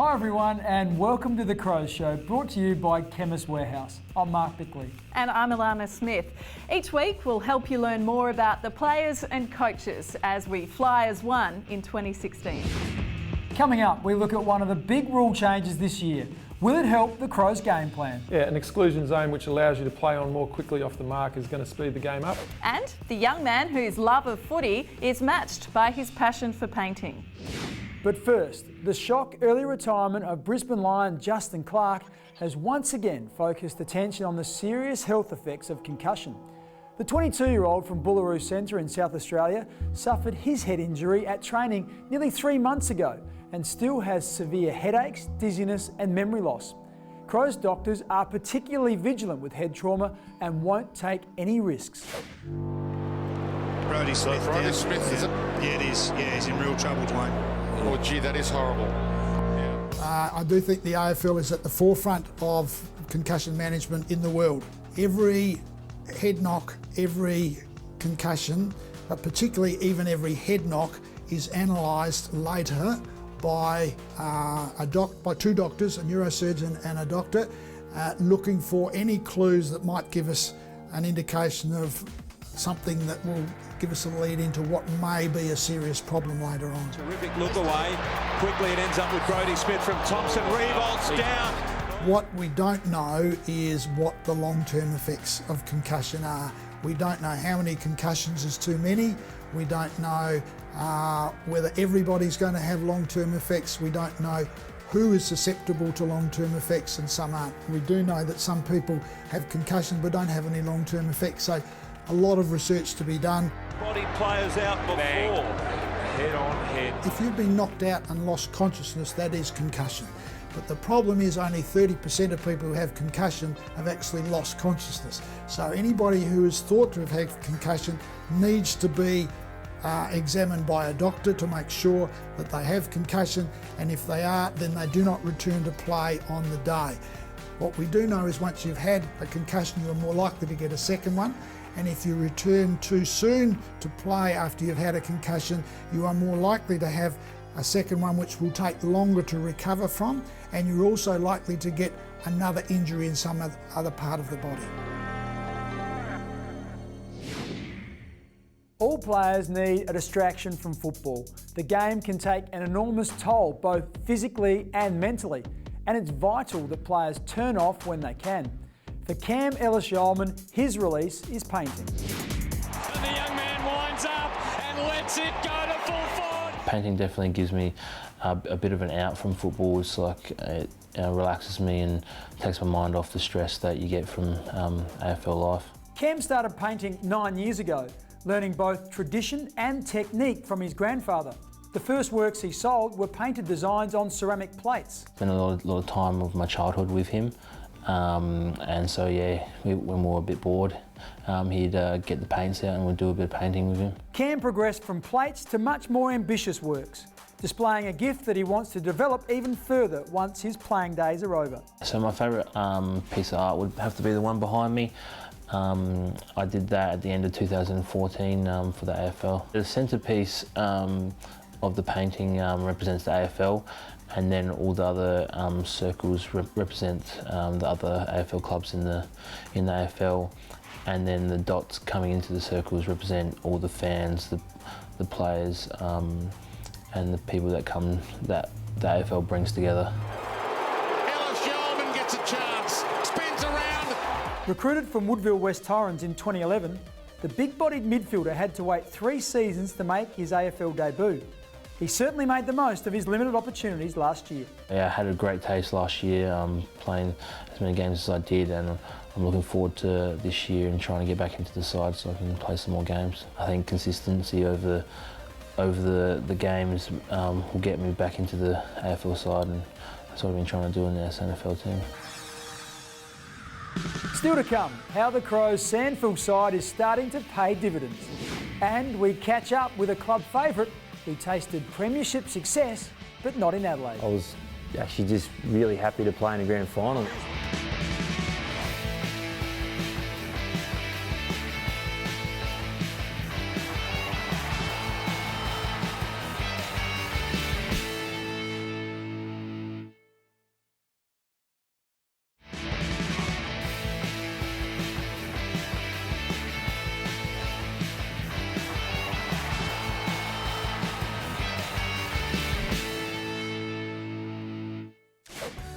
Hi everyone and welcome to The Crows Show, brought to you by Chemist Warehouse. I'm Mark Bickley. And I'm Alana Smith. Each week we'll help you learn more about the players and coaches as we fly as one in 2016. Coming up, we look at one of the big rule changes this year. Will it help the Crows' game plan? Yeah, an exclusion zone which allows you to play on more quickly off the mark is going to speed the game up. And the young man whose love of footy is matched by his passion for painting. But first, the shock early retirement of Brisbane Lion Justin Clark has once again focused attention on the serious health effects of concussion. The 22-year-old from Boolaroo Centre in South Australia suffered his head injury at training nearly 3 months ago and still has severe headaches, dizziness and memory loss. Crows doctors are particularly vigilant with head trauma and won't take any risks. Brody Smith. Brody Smith, is it? Yeah, it is. Yeah, he's in real trouble, Dwayne. Oh, gee, that is horrible. I do think the AFL is at the forefront of concussion management in the world. Every head knock, every concussion, but particularly even every head knock is analysed later by two doctors, a neurosurgeon and a doctor, looking for any clues that might give us an indication of something that will give us a lead into what may be a serious problem later on. Terrific look away. Quickly it ends up with Brody Smith from Thompson. Revolts down. What we don't know is what the long-term effects of concussion are. We don't know how many concussions is too many. We don't know whether everybody's going to have long-term effects. We don't know who is susceptible to long-term effects and some aren't. We do know that some people have concussion but don't have any long-term effects. So a lot of research to be done. Body players out before. Bang. Head on head. If you've been knocked out and lost consciousness, that is concussion. But the problem is only 30% of people who have concussion have actually lost consciousness. So anybody who is thought to have had concussion needs to be examined by a doctor to make sure that they have concussion, and if they are, then they do not return to play on the day. What we do know is once you've had a concussion, you're more likely to get a second one. And if you return too soon to play after you've had a concussion, you are more likely to have a second one which will take longer to recover from, and you're also likely to get another injury in some other part of the body. All players need a distraction from football. The game can take an enormous toll, both physically and mentally, and it's vital that players turn off when they can. For Cam Ellis-Yolmen, his release is painting. And the young man winds up and lets it go to full forward. Painting definitely gives me a bit of an out from football. It's like it relaxes me and takes my mind off the stress that you get from AFL life. Cam started painting 9 years ago, learning both tradition and technique from his grandfather. The first works he sold were painted designs on ceramic plates. Spent a lot of time of my childhood with him. And so yeah, when we were a bit bored, he'd get the paints out and we'd do a bit of painting with him. Cam progressed from plates to much more ambitious works, displaying a gift that he wants to develop even further once his playing days are over. So my favourite piece of art would have to be the one behind me. I did that at the end of 2014 for the AFL. The centrepiece of the painting represents the AFL, and then all the other circles represent the other AFL clubs in the AFL, and then the dots coming into the circles represent all the fans, the players, and the people that the AFL brings together. Ellis-Yolmen gets a chance, spins around. Recruited from Woodville West Torrens in 2011, the big-bodied midfielder had to wait 3 seasons to make his AFL debut. He certainly made the most of his limited opportunities last year. Yeah, I had a great taste last year playing as many games as I did, and I'm looking forward to this year and trying to get back into the side so I can play some more games. I think consistency over the games will get me back into the AFL side, and that's what I've been trying to do in the SNFL team. Still to come, how the Crows' Sandfield side is starting to pay dividends. And we catch up with a club favourite who tasted premiership success, but not in Adelaide. I was actually just really happy to play in a grand final.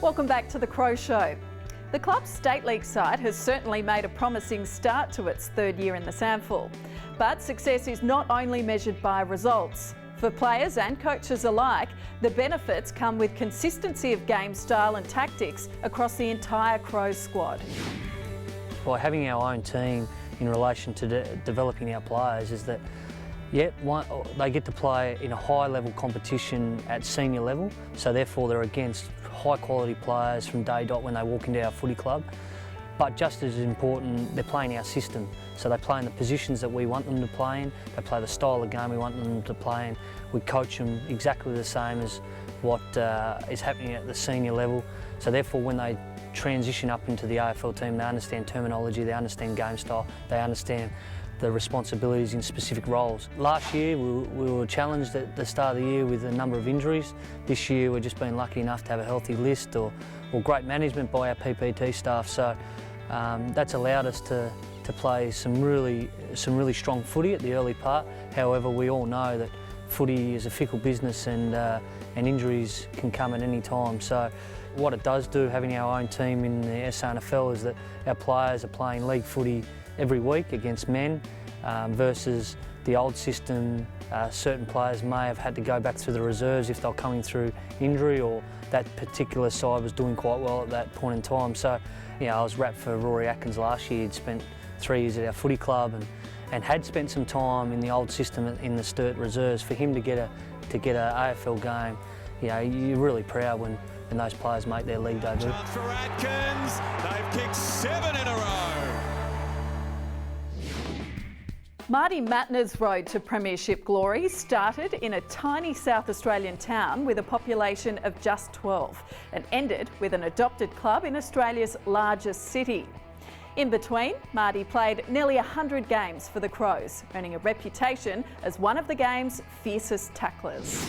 Welcome back to the Crow Show. The club's State League side has certainly made a promising start to its third year in the SANFL. But success is not only measured by results. For players and coaches alike, the benefits come with consistency of game style and tactics across the entire Crows squad. By having our own team in relation to developing our players is that, they get to play in a high level competition at senior level, so therefore they're against high quality players from day dot when they walk into our footy club. But just as important, they're playing our system. So they play in the positions that we want them to play in, they play the style of game we want them to play in. We coach them exactly the same as what is happening at the senior level. So therefore when they transition up into the AFL team, they understand terminology, they understand game style, they understand the responsibilities in specific roles. Last year we were challenged at the start of the year with a number of injuries. This year we've just been lucky enough to have a healthy list or great management by our PPT staff. So that's allowed us to play some really strong footy at the early part. However, we all know that footy is a fickle business and injuries can come at any time. So what it does do, having our own team in the SANFL, is that our players are playing league footy every week against men versus the old system. Certain players may have had to go back through the reserves if they were coming through injury, or that particular side was doing quite well at that point in time. So, I was wrapped for Rory Atkins last year. He'd spent 3 years at our footy club and had spent some time in the old system in the Sturt reserves. For him to get a AFL game, you're really proud when those players make their league debut. Chance for Atkins. They've kicked 7 in a row. Marty Mattner's road to premiership glory started in a tiny South Australian town with a population of just 12 and ended with an adopted club in Australia's largest city. In between, Marty played nearly 100 games for the Crows, earning a reputation as one of the game's fiercest tacklers.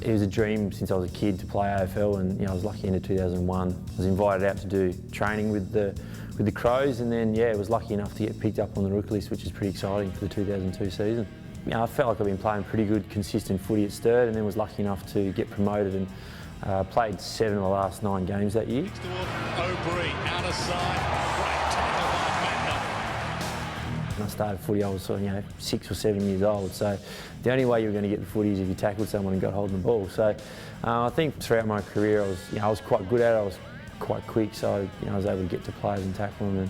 It was a dream since I was a kid to play AFL, and I was lucky into 2001. I was invited out to do training with the Crows, and then I was lucky enough to get picked up on the rookie list, which is pretty exciting for the 2002 season. I felt like I've been playing pretty good, consistent footy at Sturt, and then was lucky enough to get promoted and played 7 of the last 9 games that year. O'Brien, out of side, great tackle by Mattner. When I started footy, I was 6 or 7 years old, so the only way you were going to get the footy is if you tackled someone and got hold of the ball. So I think throughout my career I was quite good at it. I was quite quick, so I was able to get to players and tackle them,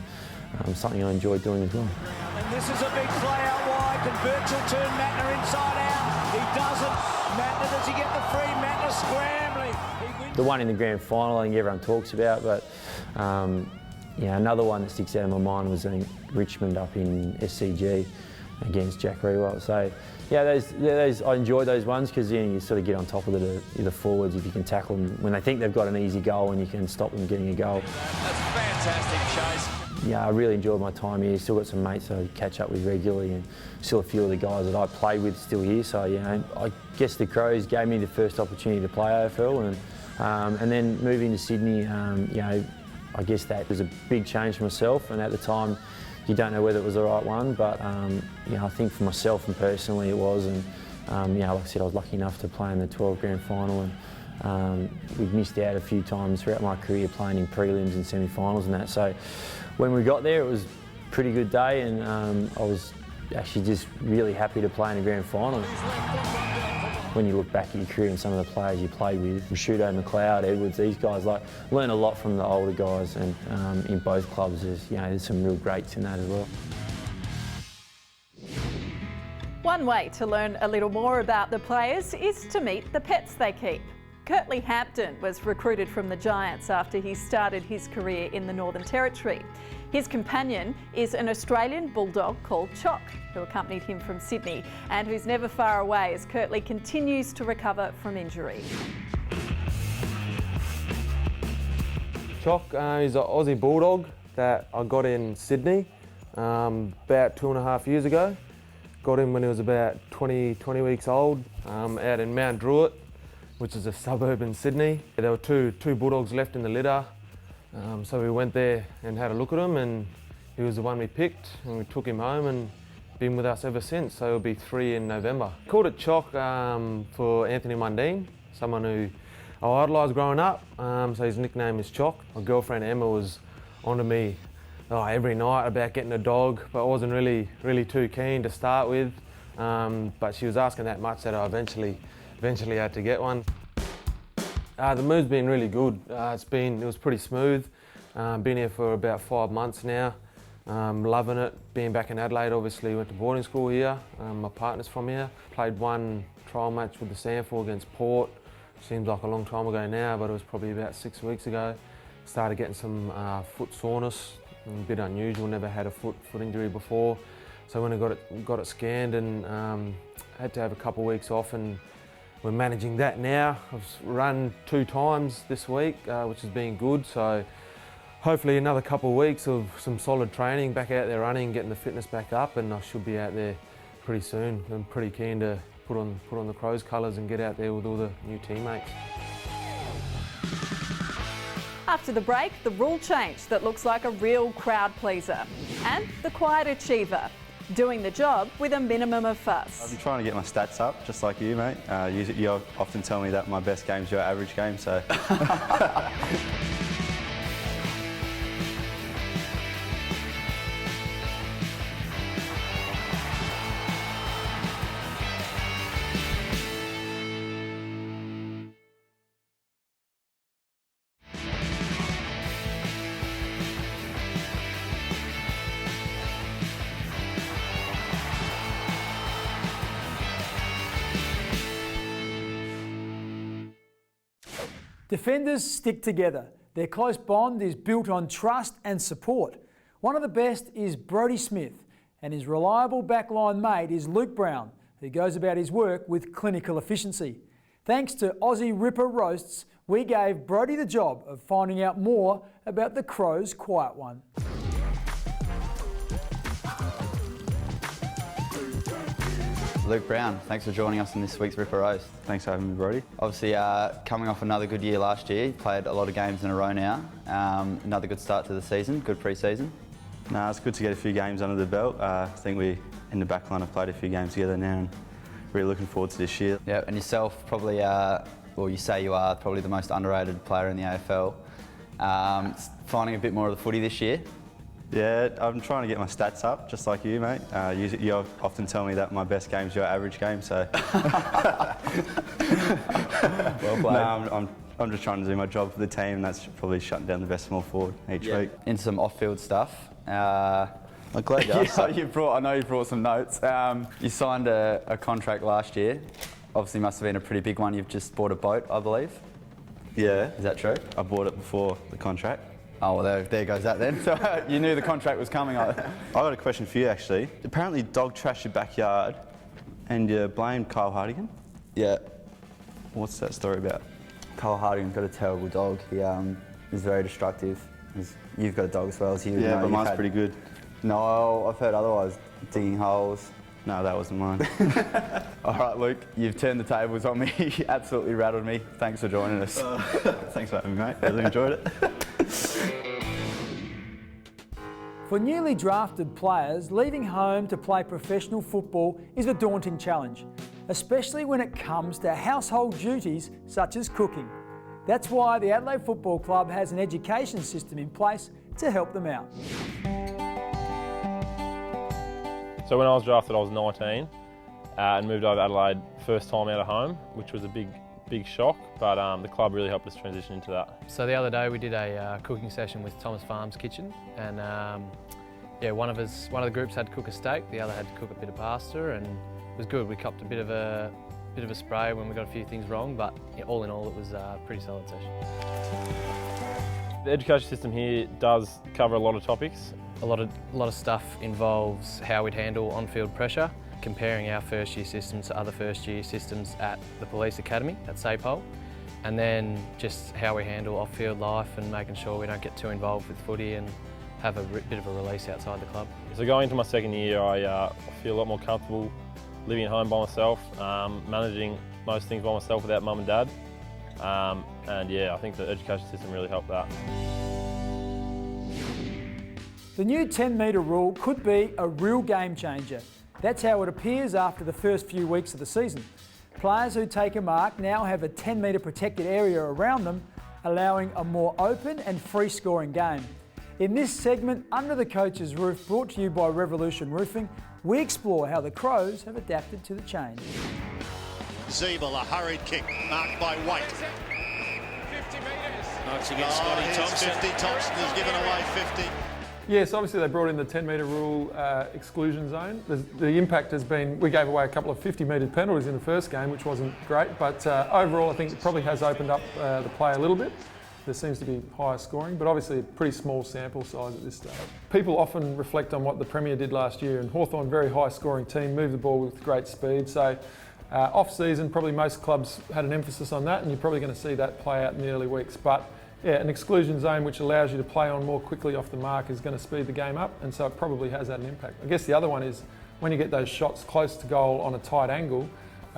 and something I enjoyed doing as well. And this is a big play out wide. Can Birchall turn Mattner inside out? He doesn't. Mattner, does he get the free? Mattner scrambling. The one in the grand final I think everyone talks about, but another one that sticks out in my mind was Richmond up in SCG against Jack Rewalt. So those I enjoy those ones because you sort of get on top of the forwards if you can tackle them when they think they've got an easy goal and you can stop them getting a goal. That's fantastic chase. I really enjoyed my time here. Still got some mates I catch up with regularly, and still a few of the guys that I played with still here. So I guess the Crows gave me the first opportunity to play AFL, and then moving to Sydney, I guess that was a big change for myself, and at the time you don't know whether it was the right one, but I think for myself and personally it was, and like I said, I was lucky enough to play in the 12 grand final, and we've missed out a few times throughout my career playing in prelims and semi-finals and that. So when we got there, it was a pretty good day, and I was actually just really happy to play in a grand final. When you look back at your career and some of the players you played with, Rashudo, McLeod, Edwards, these guys, learn a lot from the older guys, and in both clubs there's some real greats in that as well. One way to learn a little more about the players is to meet the pets they keep. Curtly Hampton was recruited from the Giants after he started his career in the Northern Territory. His companion is an Australian bulldog called Choc, who accompanied him from Sydney and who's never far away as Curtly continues to recover from injury. Choc is an Aussie bulldog that I got in Sydney about 2.5 years ago. Got him when he was about 20 weeks old out in Mount Druitt, which is a suburb in Sydney. There were two bulldogs left in the litter, so we went there and had a look at him, and he was the one we picked, and we took him home and been with us ever since, so he'll be 3 in November. Called it Choc for Anthony Mundine, someone who I idolised growing up, so his nickname is Choc. My girlfriend Emma was onto me every night about getting a dog, but I wasn't really too keen to start with. But she was asking that much that I eventually had to get one. The move's been really good. It was pretty smooth. Been here for about 5 months now. Loving it. Being back in Adelaide, obviously went to boarding school here. My partner's from here. Played one trial match with the Sanford against Port. Seems like a long time ago now, but it was probably about 6 weeks ago. Started getting some foot soreness, a bit unusual, never had a foot injury before. So when I got it scanned and had to have a couple of weeks off, and we're managing that now. I've run 2 times this week, which has been good. So hopefully another couple of weeks of some solid training, back out there running, getting the fitness back up, and I should be out there pretty soon. I'm pretty keen to put on the Crows colours and get out there with all the new teammates. After the break, the rule change that looks like a real crowd pleaser. And the quiet achiever, doing the job with a minimum of fuss. I've been trying to get my stats up, just like you, mate. You often tell me that my best game's your average game, so... Defenders stick together. Their close bond is built on trust and support. One of the best is Brodie Smith, and his reliable backline mate is Luke Brown, who goes about his work with clinical efficiency. Thanks to Aussie Ripper Roasts, we gave Brodie the job of finding out more about the Crows' quiet one. Luke Brown, thanks for joining us in this week's Ripper Roast. Thanks for having me, Brodie. Obviously, coming off another good year last year, played a lot of games in a row now. Another good start to the season, good pre-season. No, it's good to get a few games under the belt. I think we, in the back line, have played a few games together now, and really looking forward to this year. Yeah, and yourself, probably, well, you say you are probably the most underrated player in the AFL. Finding a bit more of the footy this year. Yeah, I'm trying to get my stats up, just like you, mate. You often tell me that my best game's your average game, so... Well played. No, I'm just trying to do my job for the team, and that's probably shutting down the best small forward each week. Into some off-field stuff. I'm glad you asked that. I know you brought some notes. You signed a contract last year. Obviously must have been a pretty big one. You've just bought a boat, I believe. Yeah. Is that true? I bought it before the contract. Oh, well, there goes that then. So you knew the contract was coming. I got a question for you, actually. Apparently dog trashed your backyard and you blamed Kyle Hardigan? Yeah. What's that story about? Kyle Hardigan's got a terrible dog. He is very destructive. You've got a dog as well as you. Yeah, but mine's pretty good. No, I've heard otherwise. Digging holes. No, that wasn't mine. All right, Luke, you've turned the tables on me. You absolutely rattled me. Thanks for joining us. Thanks for having me, mate. Really enjoyed it. For newly drafted players, leaving home to play professional football is a daunting challenge, especially when it comes to household duties such as cooking. That's why the Adelaide Football Club has an education system in place to help them out. So when I was drafted, I was 19 and moved over to Adelaide first time out of home, which was a big shock, but the club really helped us transition into that. So the other day we did a cooking session with Thomas Farm's Kitchen, and yeah, one of the groups had to cook a steak, the other had to cook a bit of pasta, and it was good. We copped a bit of a spray when we got a few things wrong, but yeah, all in all it was a pretty solid session. The education system here does cover a lot of topics. A lot of stuff involves how we'd handle on-field pressure, comparing our first year systems to other first year systems at the police academy at SAPOL, and then just how we handle off-field life and making sure we don't get too involved with footy and have a bit of a release outside the club. So going into my second year, I feel a lot more comfortable living at home by myself, managing most things by myself without mum and dad, and yeah, I think the education system really helped that. The new 10-metre rule could be a real game changer. That's how it appears after the first few weeks of the season. Players who take a mark now have a 10-metre protected area around them, allowing a more open and free-scoring game. In this segment, Under the Coach's Roof, brought to you by Revolution Roofing, we explore how the Crows have adapted to the change. Zeeble, a hurried kick, marked by White. 50 metres. Marks against Scotty Thompson. 50. Thompson has given away 50. Yes, obviously they brought in the 10-metre rule exclusion zone. The impact has been, we gave away a couple of 50-metre penalties in the first game, which wasn't great, but overall I think it probably has opened up the play a little bit. There seems to be higher scoring, but obviously a pretty small sample size at this stage. People often reflect on what the Premier did last year, and Hawthorn, very high scoring team, moved the ball with great speed. So off-season, probably most clubs had an emphasis on that, and you're probably going to see that play out in the early weeks. But yeah, an exclusion zone which allows you to play on more quickly off the mark is going to speed the game up, and so it probably has had an impact. I guess the other one is when you get those shots close to goal on a tight angle,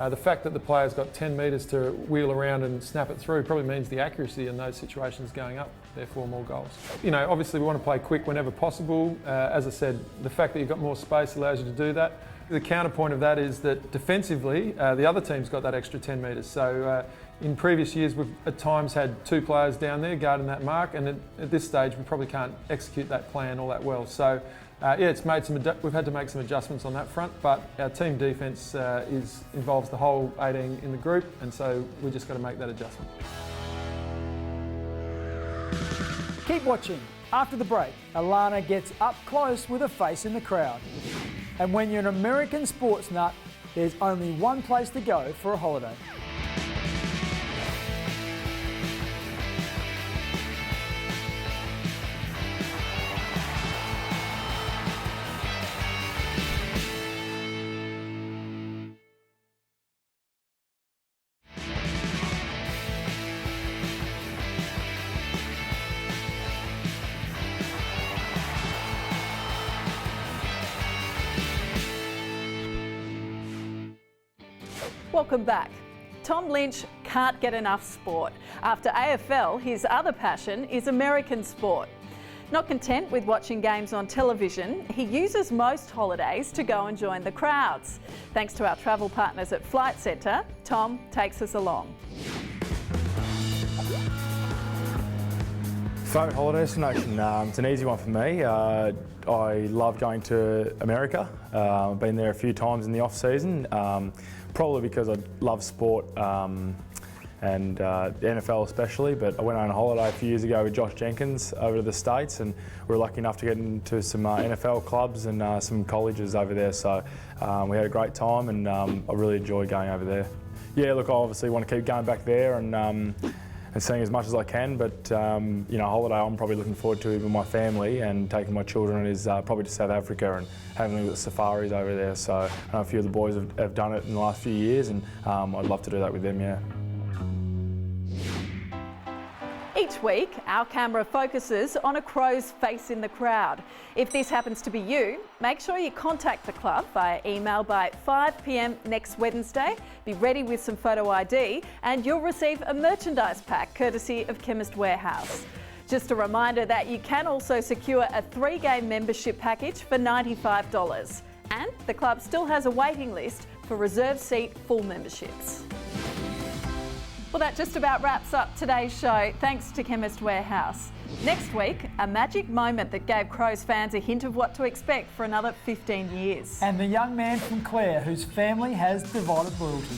the fact that the player's got 10 metres to wheel around and snap it through probably means the accuracy in those situations going up, therefore more goals. You know, obviously we want to play quick whenever possible. As I said, the fact that you've got more space allows you to do that. The counterpoint of that is that defensively, the other team's got that extra 10 metres. So in previous years, we've at times had two players down there guarding that mark, and at this stage, we probably can't execute that plan all that well. So yeah, we've had to make some adjustments on that front, but our team defence involves the whole 18 in the group, and so we've just got to make that adjustment. Keep watching. After the break, Alana gets up close with a face in the crowd. And when you're an American sports nut, there's only one place to go for a holiday. Welcome back. Tom Lynch can't get enough sport. After AFL, his other passion is American sport. Not content with watching games on television, he uses most holidays to go and join the crowds. Thanks to our travel partners at Flight Centre, Tom takes us along. Favourite holiday destination? It's an easy one for me. I love going to America. I've been there a few times in the off season, probably because I love sport and the NFL especially. But I went on a holiday a few years ago with Josh Jenkins over to the States, and we were lucky enough to get into some NFL clubs and some colleges over there. So we had a great time, and I really enjoyed going over there. Yeah, look, I obviously want to keep going back there and seeing as much as I can, but you know, a holiday I'm probably looking forward to with my family and taking my children is probably to South Africa and having a look at the safaris over there. So I know a few of the boys have done it in the last few years, and I'd love to do that with them, yeah. Each week, our camera focuses on a Crow's face in the crowd. If this happens to be you, make sure you contact the club via email by 5 p.m. next Wednesday. Be ready with some photo ID and you'll receive a merchandise pack courtesy of Chemist Warehouse. Just a reminder that you can also secure a 3-game membership package for $95. And the club still has a waiting list for reserved seat full memberships. Well, that just about wraps up today's show. Thanks to Chemist Warehouse. Next week, a magic moment that gave Crows fans a hint of what to expect for another 15 years. And the young man from Clare whose family has divided loyalty.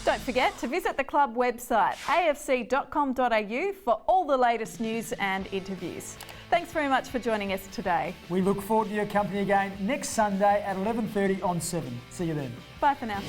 Don't forget to visit the club website afc.com.au for all the latest news and interviews. Thanks very much for joining us today. We look forward to your company again next Sunday at 11:30 on 7. See you then. Bye for now.